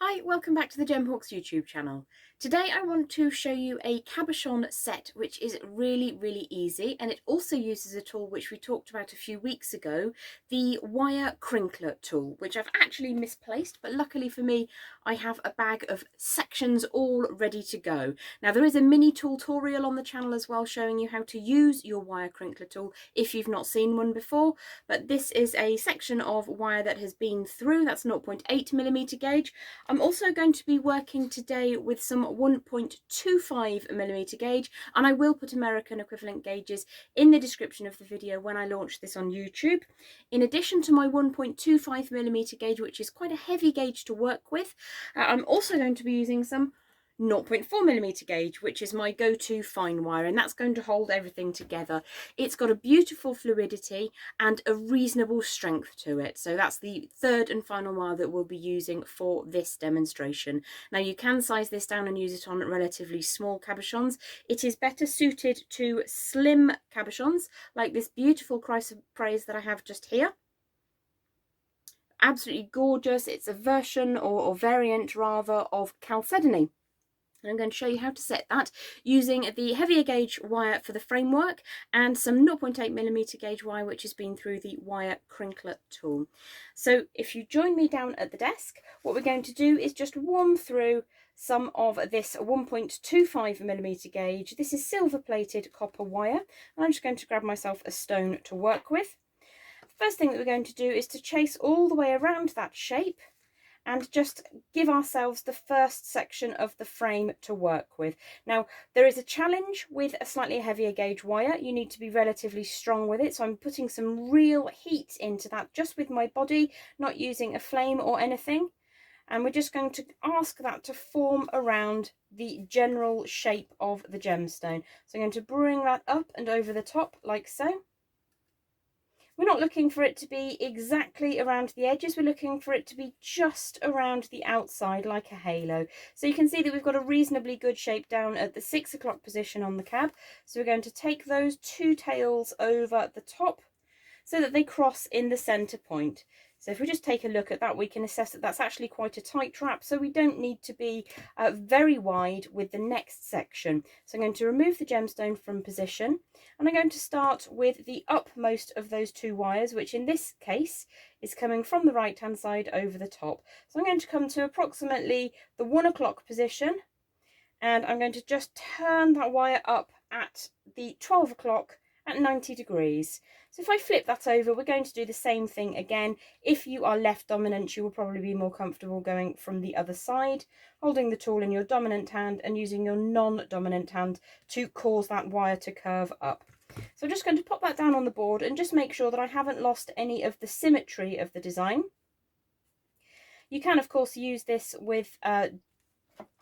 Hi, welcome back to the Gemhawks YouTube channel. Today I want to show you a cabochon set which is really easy, and it also uses a tool which we talked about a few weeks ago, the Wire Crinkler Tool, which I've actually misplaced, but luckily for me I have a bag of sections all ready to go. Now there is a mini tutorial on the channel as well showing you how to use your Wire Crinkler Tool if you've not seen one before, but this is a section of wire that has been through, that's 0.8mm gauge. I'm also going to be working today with some 1.25mm gauge, and I will put American equivalent gauges in the description of the video when I launch this on YouTube. In addition to my 1.25mm gauge, which is quite a heavy gauge to work with, I'm also going to be using some 0.4mm gauge, which is my go-to fine wire, and that's going to hold everything together. It's got a beautiful fluidity and a reasonable strength to it, so that's the third and final wire that we'll be using for this demonstration. Now you can size this down and use it on relatively small cabochons. It is better suited to slim cabochons like this beautiful CHRYSOPRASE that I have just here. Absolutely gorgeous. It's a version or variant rather of chalcedony. And I'm going to show you how to set that using the heavier gauge wire for the framework and some 0.8mm gauge wire which has been through the Wire Crinkler Tool. So if you join me down at the desk, what we're going to do is just warm through some of this 1.25mm gauge. This is silver plated copper wire, and I'm just going to grab myself a stone to work with. The first thing that we're going to do is to chase all the way around that shape and just give ourselves the first section of the frame to work with. Now, there is a challenge with a slightly heavier gauge wire. You need to be relatively strong with it, so I'm putting some real heat into that just with my body, not using a flame or anything. And we're just going to ask that to form around the general shape of the gemstone. So I'm going to bring that up and over the top like so. We're not looking for it to be exactly around the edges, we're looking for it to be just around the outside like a halo. So you can see that we've got a reasonably good shape down at the 6 o'clock position on the cab. So we're going to take those two tails over the top so that they cross in the centre point. So if we just take a look at that, we can assess that that's actually quite a tight wrap, so we don't need to be very wide with the next section. So I'm going to remove the gemstone from position, and I'm going to start with the upmost of those two wires, which in this case is coming from the right hand side over the top. So I'm going to come to approximately the 1 o'clock position, and I'm going to just turn that wire up at the 12 o'clock at 90 degrees. So if I flip that over, we're going to do the same thing again. If you are left dominant, you will probably be more comfortable going from the other side, holding the tool in your dominant hand and using your non-dominant hand to cause that wire to curve up. So I'm just going to pop that down on the board and just make sure that I haven't lost any of the symmetry of the design. You can of course use this with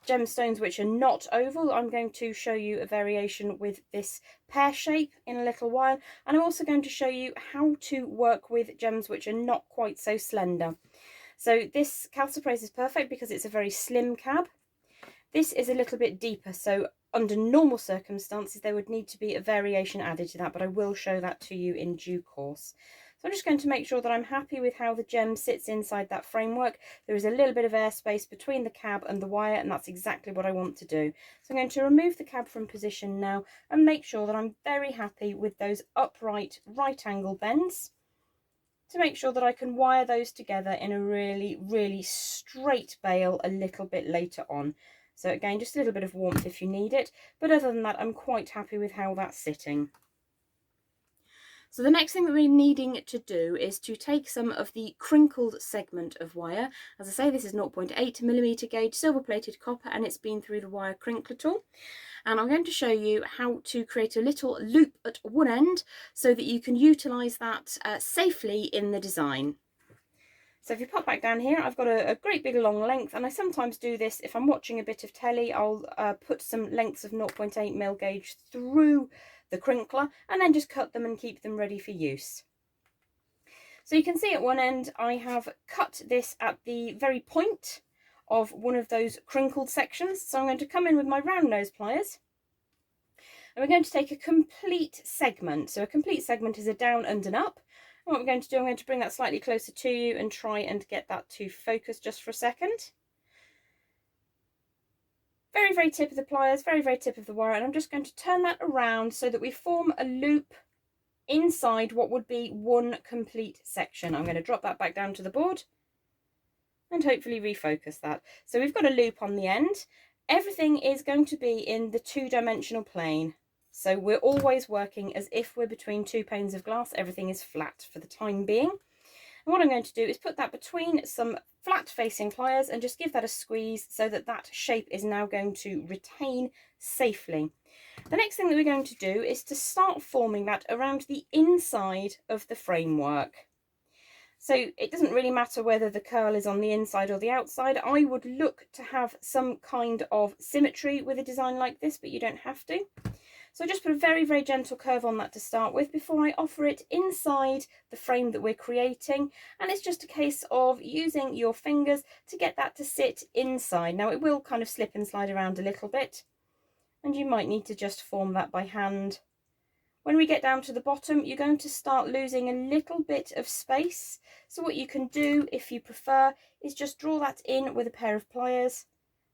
gemstones which are not oval. I'm going to show you a variation with this pear shape in a little while, and I'm also going to show you how to work with gems which are not quite so slender. So this chalcoprase is perfect because it's a very slim cab. This is a little bit deeper, so under normal circumstances there would need to be a variation added to that, but I will show that to you in due course. So I'm just going to make sure that I'm happy with how the gem sits inside that framework. There is a little bit of airspace between the cab and the wire, and that's exactly what I want to do. So I'm going to remove the cab from position now and make sure that I'm very happy with those upright right angle bends to make sure that I can wire those together in a really straight bail a little bit later on. So again, just a little bit of warmth if you need it, but other than that, I'm quite happy with how that's sitting. So the next thing that we're needing to do is to take some of the crinkled segment of wire. As I say, this is 0.8mm gauge silver plated copper, and it's been through the Wire Crinkler Tool. And I'm going to show you how to create a little loop at one end so that you can utilise that safely in the design. So if you pop back down here, I've got a great big long length, and I sometimes do this if I'm watching a bit of telly. I'll put some lengths of 0.8mm gauge through the crinkler and then just cut them and keep them ready for use. So you can see at one end I have cut this at the very point of one of those crinkled sections. So I'm going to come in with my round nose pliers, and we're going to take a complete segment. So a complete segment is a down and an up. And what we're going to do, I'm going to bring that slightly closer to you and try and get that to focus just for a second. very, very tip of the pliers, very, very tip of the wire, and I'm just going to turn that around so that we form a loop inside what would be one complete section. I'm going to drop that back down to the board and hopefully refocus that. So we've got a loop on the end. Everything is going to be in the two-dimensional plane. So we're always working as if we're between two panes of glass. Everything is flat for the time being. And what I'm going to do is put that between some flat facing pliers and just give that a squeeze so that that shape is now going to retain safely. The next thing that we're going to do is to start forming that around the inside of the framework. So it doesn't really matter whether the curl is on the inside or the outside. I would look to have some kind of symmetry with a design like this, but you don't have to. So just put a very, very gentle curve on that to start with before I offer it inside the frame that we're creating. And it's just a case of using your fingers to get that to sit inside. Now it will kind of slip and slide around a little bit, and you might need to just form that by hand. When we get down to the bottom, you're going to start losing a little bit of space. So what you can do, if you prefer, is just draw that in with a pair of pliers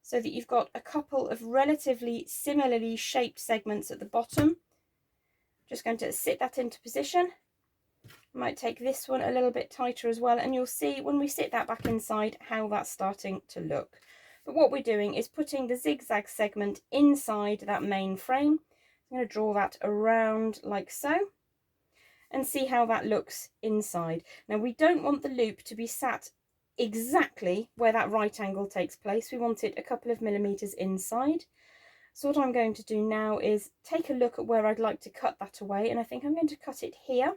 so that you've got a couple of relatively similarly shaped segments at the bottom. Just going to sit that into position. I might take this one a little bit tighter as well, and you'll see when we sit that back inside how that's starting to look. But what we're doing is putting the zigzag segment inside that main frame. I'm going to draw that around like so and see how that looks inside. Now we don't want the loop to be sat exactly where that right angle takes place. We want it a couple of millimeters inside. So what I'm going to do now is take a look at where I'd like to cut that away, and I think I'm going to cut it here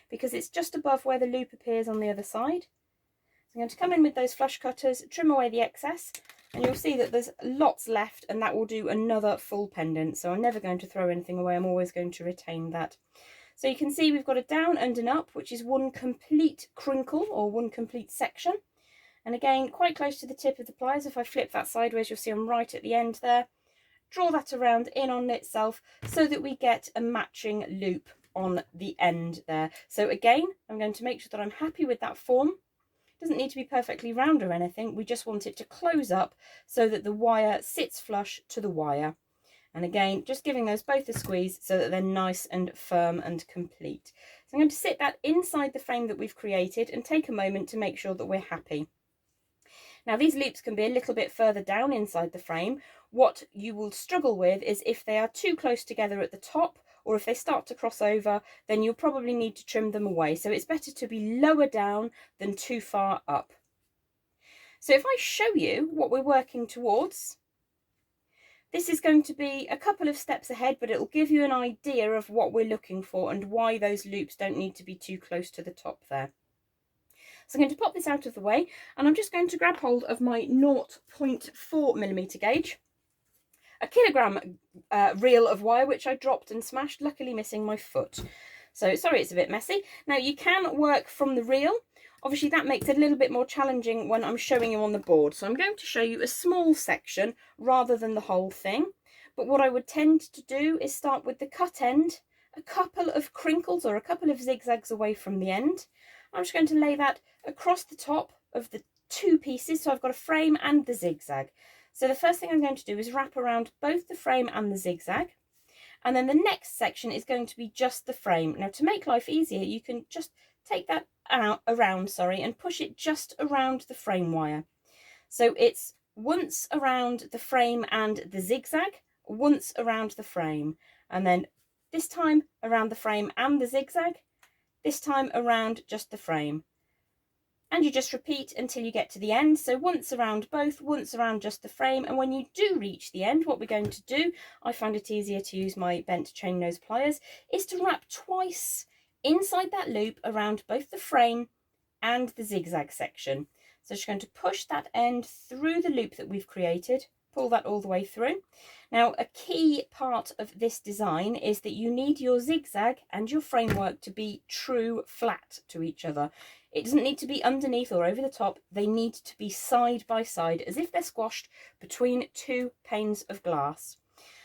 because it's just above where the loop appears on the other side. So I'm going to come in with those flush cutters, trim away the excess, and you'll see that there's lots left, and that will do another full pendant. So I'm never going to throw anything away, I'm always going to retain that. So you can see we've got a down and an up, which is one complete crinkle or one complete section. And again, quite close to the tip of the pliers. If I flip that sideways, you'll see I'm right at the end there. Draw that around in on itself so that we get a matching loop on the end there. So again, I'm going to make sure that I'm happy with that form. Doesn't need to be perfectly round or anything, we just want it to close up so that the wire sits flush to the wire. And again, just giving those both a squeeze so that they're nice and firm and complete. So I'm going to sit that inside the frame that we've created and take a moment to make sure that we're happy. Now these loops can be a little bit further down inside the frame. What you will struggle with is if they are too close together at the top, or if they start to cross over, then you'll probably need to trim them away. So it's better to be lower down than too far up. So if I show you what we're working towards, this is going to be a couple of steps ahead, but it'll give you an idea of what we're looking for and why those loops don't need to be too close to the top there. So I'm going to pop this out of the way, and I'm just going to grab hold of my 0.4mm gauge, a kilogram reel of wire which I dropped and smashed, luckily missing my foot. So sorry it's a bit messy. Now you can work from the reel. Obviously that makes it a little bit more challenging when I'm showing you on the board. So I'm going to show you a small section rather than the whole thing. But what I would tend to do is start with the cut end, a couple of crinkles or a couple of zigzags away from the end. I'm just going to lay that across the top of the two pieces. So I've got a frame and the zigzag. So the first thing I'm going to do is wrap around both the frame and the zigzag. And then the next section is going to be just the frame. Now to make life easier, you can just take that around and push it just around the frame wire. So it's once around the frame and the zigzag, once around the frame, and then this time around the frame and the zigzag, this time around just the frame. And you just repeat until you get to the end. So once around both, once around just the frame. And when you do reach the end, what we're going to do, I find it easier to use my bent chain nose pliers, is to wrap twice inside that loop around both the frame and the zigzag section. So just going to push that end through the loop that we've created, pull that all the way through. Now a key part of this design is that you need your zigzag and your framework to be true flat to each other. It doesn't need to be underneath or over the top, they need to be side by side as if they're squashed between two panes of glass.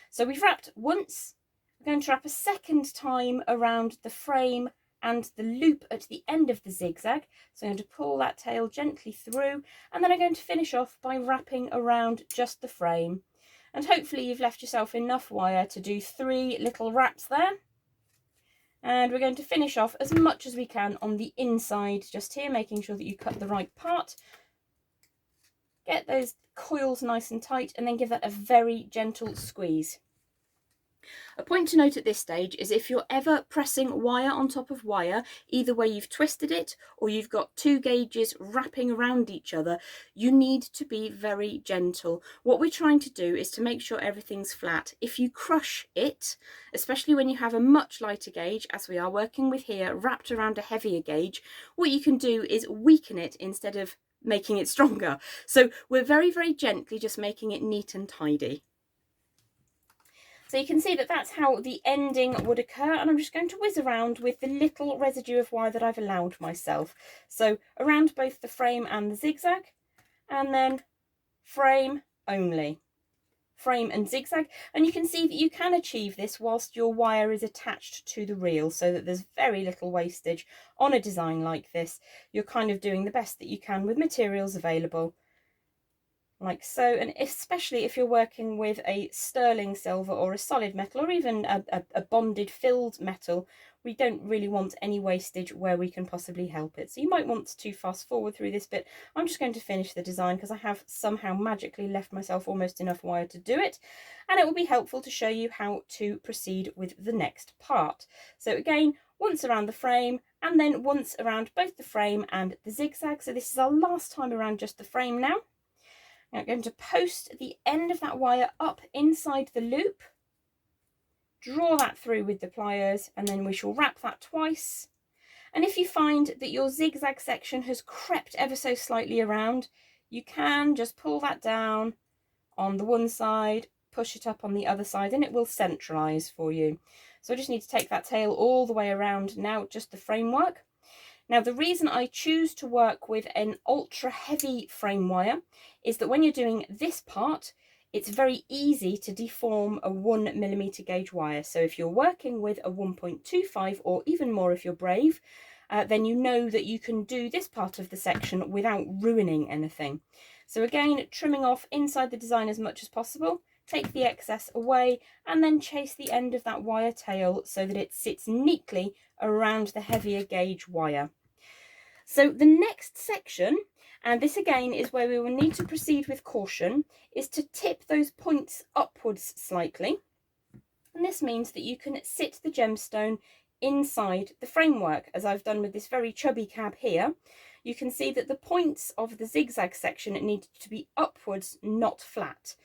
So we've wrapped once, we're going to wrap a second time around the frame and the loop at the end of the zigzag. So I'm going to pull that tail gently through, and then I'm going to finish off by wrapping around just the frame. And hopefully you've left yourself enough wire to do 3 little wraps there. And we're going to finish off as much as we can on the inside just here, making sure that you cut the right part. Get those coils nice and tight and then give that a very gentle squeeze. A point to note at this stage is if you're ever pressing wire on top of wire, either way you've twisted it or you've got 2 gauges wrapping around each other, you need to be very gentle. What we're trying to do is to make sure everything's flat. If you crush it, especially when you have a much lighter gauge, as we are working with here, wrapped around a heavier gauge, what you can do is weaken it instead of making it stronger. So we're very, very gently just making it neat and tidy. So you can see that that's how the ending would occur, and I'm just going to whiz around with the little residue of wire that I've allowed myself. So around both the frame and the zigzag, and then frame only. Frame and zigzag, and you can see that you can achieve this whilst your wire is attached to the reel, so that there's very little wastage on a design like this. You're kind of doing the best that you can with materials available, like so. And especially if you're working with a sterling silver or a solid metal or even a bonded filled metal, we don't really want any wastage where we can possibly help it. So you might want to fast forward through this bit. I'm just going to finish the design because I have somehow magically left myself almost enough wire to do it, and it will be helpful to show you how to proceed with the next part. So again, once around the frame and then once around both the frame and the zigzag. So this is our last time around just the frame now. Now I'm going to post the end of that wire up inside the loop, draw that through with the pliers, and then we shall wrap that twice. And if you find that your zigzag section has crept ever so slightly around, you can just pull that down on the one side, push it up on the other side, and it will centralise for you. So I just need to take that tail all the way around now, just the framework. Now the reason I choose to work with an ultra heavy frame wire is that when you're doing this part, it's very easy to deform a 1mm gauge wire. So if you're working with a 1.25 or even more if you're brave, then you know that you can do this part of the section without ruining anything. So again, trimming off inside the design as much as possible, take the excess away, and then chase the end of that wire tail so that it sits neatly around the heavier gauge wire. So the next section, and this again is where we will need to proceed with caution, is to tip those points upwards slightly. And this means that you can sit the gemstone inside the framework, as I've done with this very chubby cab here. You can see that the points of the zigzag section need to be upwards, not flat.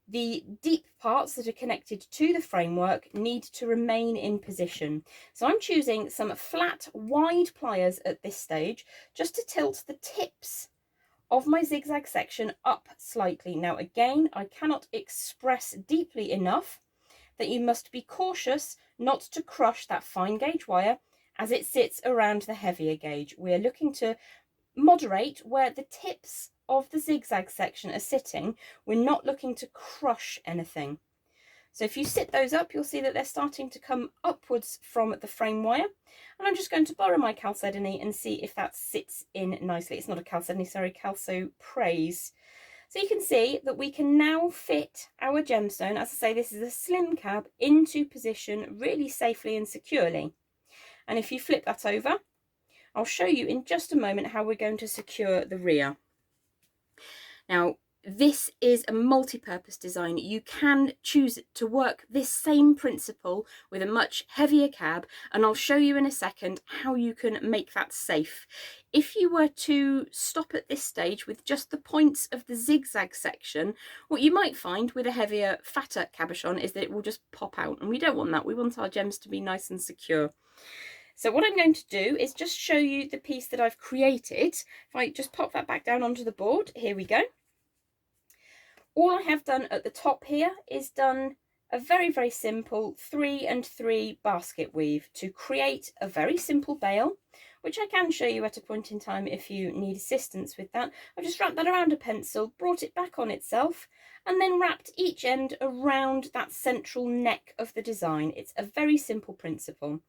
The deep parts that are connected to the framework need to remain in position. So I'm choosing some flat, wide pliers at this stage, just to tilt the tips of my zigzag section up slightly. Now again, I cannot express deeply enough that you must be cautious not to crush that fine gauge wire as it sits around the heavier gauge. We are looking to moderate where the tips of the zigzag section are sitting. We're not looking to crush anything. So if you sit those up, you'll see that they're starting to come upwards from the frame wire. And I'm just going to borrow my chalcedony and see if that sits in nicely. It's not a chalcedony, sorry, chalcoprase. So you can see that we can now fit our gemstone, as I say, this is a slim cab, into position really safely and securely. And if you flip that over, I'll show you in just a moment how we're going to secure the rear. Now, this is a multi-purpose design. You can choose to work this same principle with a much heavier cab, and I'll show you in a second how you can make that safe. If you were to stop at this stage with just the points of the zigzag section, what you might find with a heavier, fatter cabochon is that it will just pop out, and we don't want that. We want our gems to be nice and secure. So what I'm going to do is just show you the piece that I've created. If I just pop that back down onto the board, here we go. All I have done at the top here is done a very, very simple 3 and 3 basket weave to create a very simple bail, which I can show you at a point in time if you need assistance with that. I've just wrapped that around a pencil, brought it back on itself, and then wrapped each end around that central neck of the design. It's a very simple principle.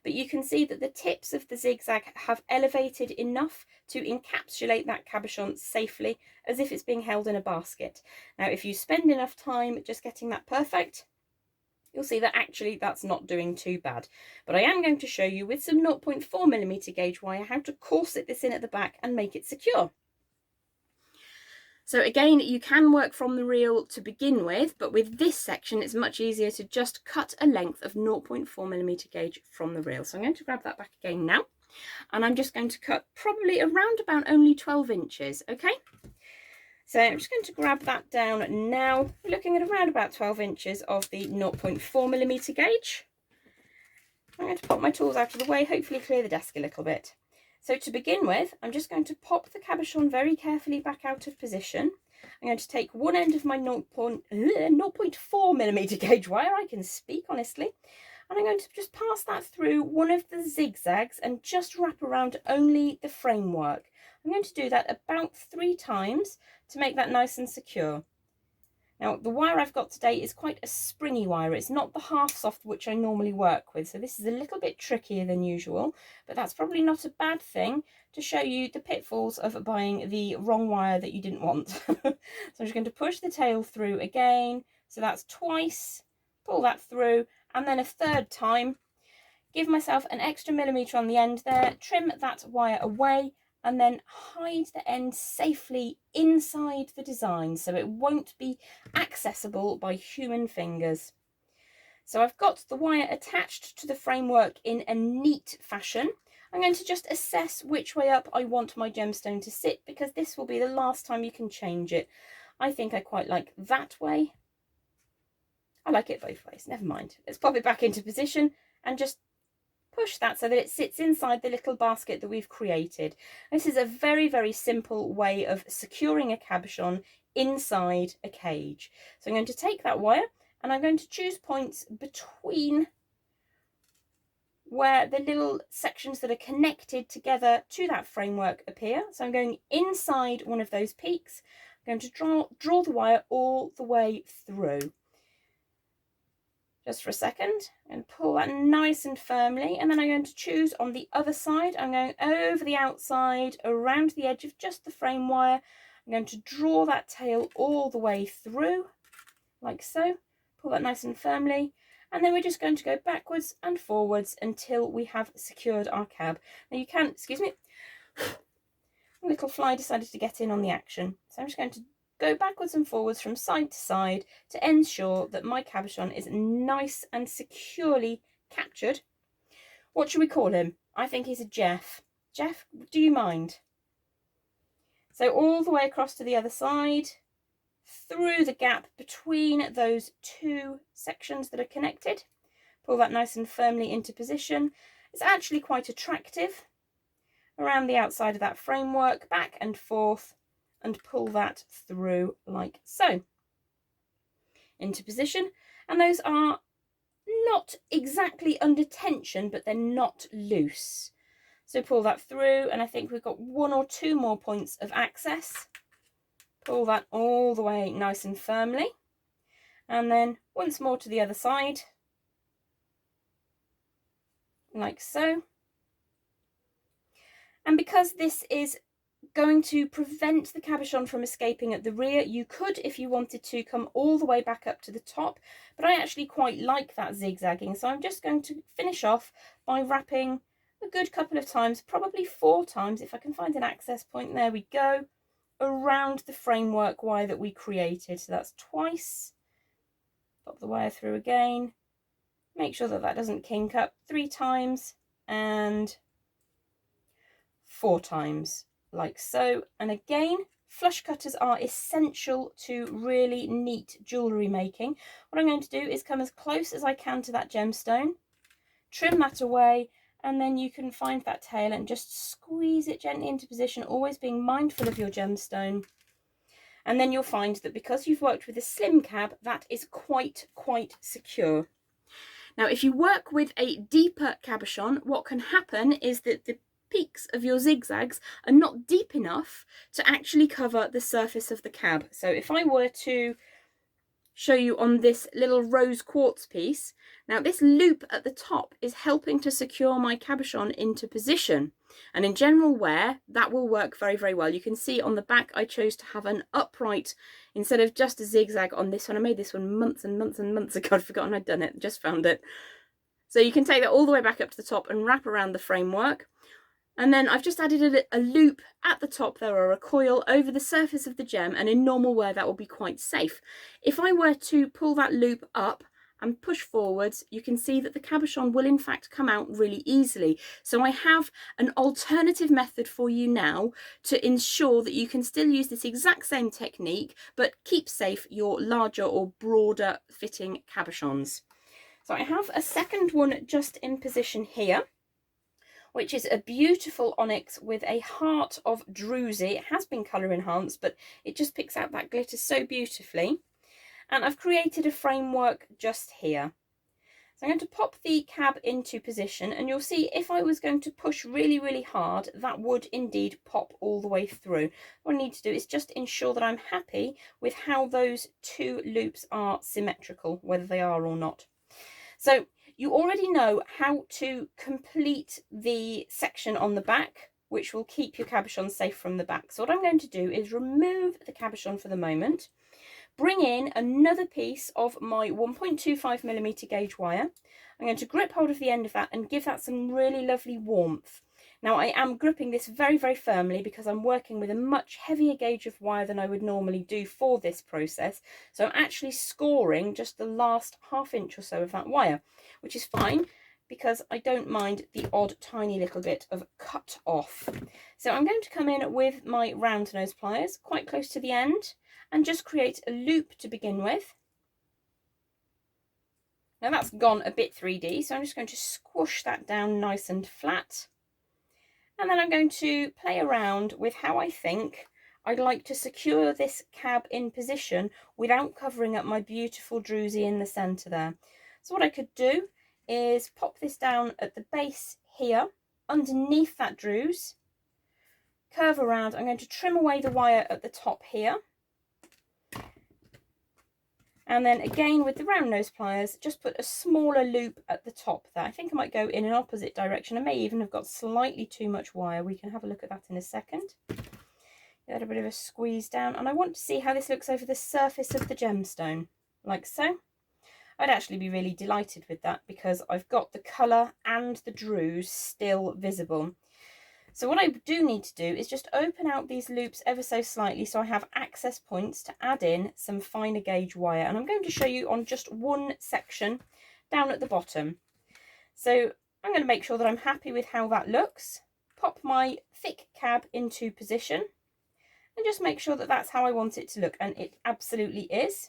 but you can see that the tips of the zigzag have elevated enough to encapsulate that cabochon safely, as if it's being held in a basket. Now, if you spend enough time just getting that perfect, you'll see that actually that's not doing too bad. But I am going to show you with some 0.4mm gauge wire how to corset this in at the back and make it secure. So again, you can work from the reel to begin with, but with this section it's much easier to just cut a length of 0.4mm gauge from the reel. So I'm going to grab that back again now, and I'm just going to cut probably around about only 12 inches, okay? So I'm just going to grab that down now. We're looking at around about 12 inches of the 0.4mm gauge. I'm going to pop my tools out of the way, hopefully clear the desk a little bit. So to begin with, I'm just going to pop the cabochon very carefully back out of position. I'm going to take one end of my 0.4mm gauge wire, I can speak honestly, and I'm going to just pass that through one of the zigzags and just wrap around only the framework. I'm going to do that about 3 times to make that nice and secure. Now, the wire I've got today is quite a springy wire. It's not the half soft which I normally work with, so this is a little bit trickier than usual, but that's probably not a bad thing to show you the pitfalls of buying the wrong wire that you didn't want. So I'm just going to push the tail through again, so that's twice, pull that through, and then a 3rd time, give myself an extra millimetre on the end there, trim that wire away, and then hide the end safely inside the design so it won't be accessible by human fingers. So I've got the wire attached to the framework in a neat fashion. I'm going to just assess which way up I want my gemstone to sit, because this will be the last time you can change it. I think I quite like that way. I like it both ways, never mind. Let's pop it back into position and just push that so that it sits inside the little basket that we've created. This is a very, very simple way of securing a cabochon inside a cage. So I'm going to take that wire and I'm going to choose points between where the little sections that are connected together to that framework appear. So I'm going inside one of those peaks. I'm going to draw the wire all the way through. Just for a second, and pull that nice and firmly, and then I'm going to choose on the other side. I'm going over the outside, around the edge of just the frame wire. I'm going to draw that tail all the way through, like so. Pull that nice and firmly, and then we're just going to go backwards and forwards until we have secured our cab. Now you can, excuse me, a little fly decided to get in on the action, so I'm just going to go backwards and forwards from side to side to ensure that my cabochon is nice and securely captured. What should we call him? I think he's a Jeff. Jeff, do you mind? So all the way across to the other side, through the gap between those 2 sections that are connected. Pull that nice and firmly into position. It's actually quite attractive. Around the outside of that framework, back and forth, and pull that through like so. Into position, and those are not exactly under tension, but they're not loose. So pull that through, and I think we've got 1 or 2 more points of access. Pull that all the way nice and firmly, and then once more to the other side, like so. And because this is going to prevent the cabochon from escaping at the rear, you could, if you wanted to, come all the way back up to the top, but I actually quite like that zigzagging, so I'm just going to finish off by wrapping a good couple of times, probably 4 times if I can find an access point. There we go, around the framework wire that we created. So that's twice. Pop the wire through again, make sure that that doesn't kink up. 3 times and 4 times, like so. And again, flush cutters are essential to really neat jewellery making. What I'm going to do is come as close as I can to that gemstone, trim that away, and then you can find that tail and just squeeze it gently into position, always being mindful of your gemstone. And then you'll find that because you've worked with a slim cab, that is quite secure. Now, if you work with a deeper cabochon, what can happen is that the peaks of your zigzags are not deep enough to actually cover the surface of the cab. So if I were to show you on this little rose quartz piece. Now this loop at the top is helping to secure my cabochon into position, and in general wear that will work very, very well. You can see on the back I chose to have an upright instead of just a zigzag on this one. I made this one months and months and months ago. I'd forgotten I'd done it, just found it. So you can take that all the way back up to the top and wrap around the framework. And then I've just added a loop at the top there, or a coil over the surface of the gem, and in normal wear that will be quite safe. If I were to pull that loop up and push forwards, you can see that the cabochon will in fact come out really easily. So I have an alternative method for you now to ensure that you can still use this exact same technique but keep safe your larger or broader fitting cabochons. So I have a second one just in position here, which is a beautiful onyx with a heart of druzy. It has been colour enhanced, but it just picks out that glitter so beautifully. And I've created a framework just here. So I'm going to pop the cab into position, and you'll see if I was going to push really, really hard, that would indeed pop all the way through. What I need to do is just ensure that I'm happy with how those two loops are symmetrical, whether they are or not. So you already know how to complete the section on the back, which will keep your cabochon safe from the back. So what I'm going to do is remove the cabochon for the moment, bring in another piece of my 1.25mm gauge wire. I'm going to grip hold of the end of that and give that some really lovely warmth. Now I am gripping this very, very firmly because I'm working with a much heavier gauge of wire than I would normally do for this process. So I'm actually scoring just the last ½ inch or so of that wire, which is fine because I don't mind the odd tiny little bit of cut off. So I'm going to come in with my round nose pliers quite close to the end and just create a loop to begin with. Now that's gone a bit 3D, so I'm just going to squish that down nice and flat. And then I'm going to play around with how I think I'd like to secure this cab in position without covering up my beautiful druzy in the centre there. So what I could do is pop this down at the base here, underneath that druze, curve around. I'm going to trim away the wire at the top here. And then again with the round nose pliers, just put a smaller loop at the top there. I think I might go in an opposite direction. I may even have got slightly too much wire. We can have a look at that in a second. Get a bit of a squeeze down. And I want to see how this looks over the surface of the gemstone, like so. I'd actually be really delighted with that because I've got the colour and the druze still visible. So what I do need to do is just open out these loops ever so slightly so I have access points to add in some finer gauge wire. And I'm going to show you on just one section down at the bottom. So I'm going to make sure that I'm happy with how that looks. Pop my thick cab into position and just make sure that that's how I want it to look. And it absolutely is.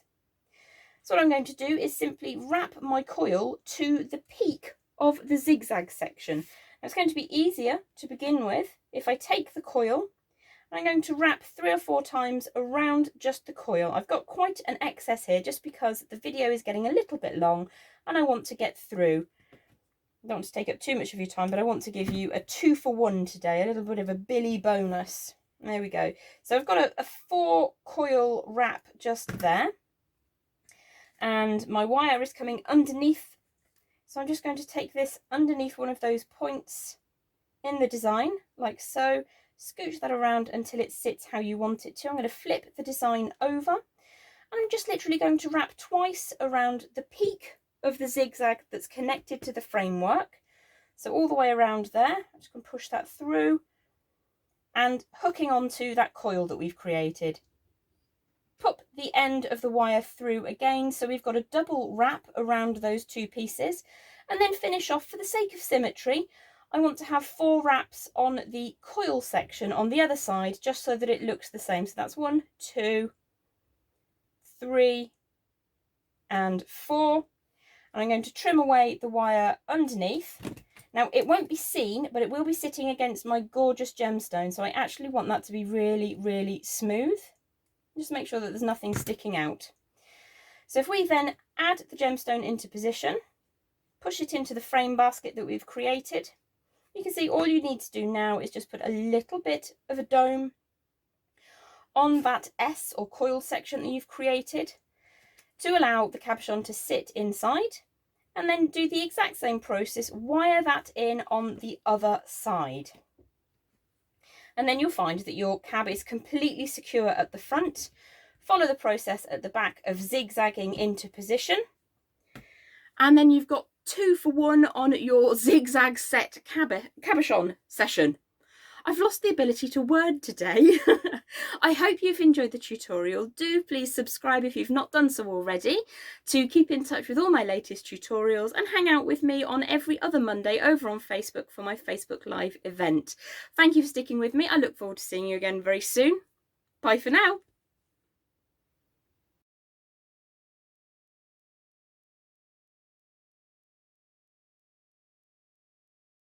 So what I'm going to do is simply wrap my coil to the peak of the zigzag section. It's going to be easier to begin with if I take the coil and I'm going to wrap 3 or 4 times around just the coil. I've got quite an excess here just because the video is getting a little bit long and I want to get through. I don't want to take up too much of your time, but I want to give you a 2-for-1 today, a little bit of a Billy bonus. There we go. So I've got a 4 coil wrap just there, and my wire is coming underneath. So I'm just going to take this underneath one of those points in the design, like so, scooch that around until it sits how you want it to. I'm going to flip the design over, and I'm just literally going to wrap twice around the peak of the zigzag that's connected to the framework. So all the way around there, I'm just going to push that through and hooking onto that coil that we've created. Pop the end of the wire through again, so we've got a double wrap around those 2 pieces, and then finish off for the sake of symmetry. I want to have 4 wraps on the coil section on the other side just so that it looks the same. So that's 1, 2, 3 and 4, and I'm going to trim away the wire underneath. Now it won't be seen, but it will be sitting against my gorgeous gemstone, so I actually want that to be really, really smooth. Just make sure that there's nothing sticking out. So if we then add the gemstone into position, push it into the frame basket that we've created, you can see all you need to do now is just put a little bit of a dome on that S or coil section that you've created to allow the cabochon to sit inside, and then do the exact same process, wire that in on the other side. And then you'll find that your cab is completely secure at the front. Follow the process at the back of zigzagging into position. And then you've got 2 for 1 on your zigzag set cabochon session. I've lost the ability to word today. I hope you've enjoyed the tutorial. Do please subscribe if you've not done so already, to keep in touch with all my latest tutorials, and hang out with me on every other Monday over on Facebook for my Facebook Live event. Thank you for sticking with me. I look forward to seeing you again very soon. Bye for now.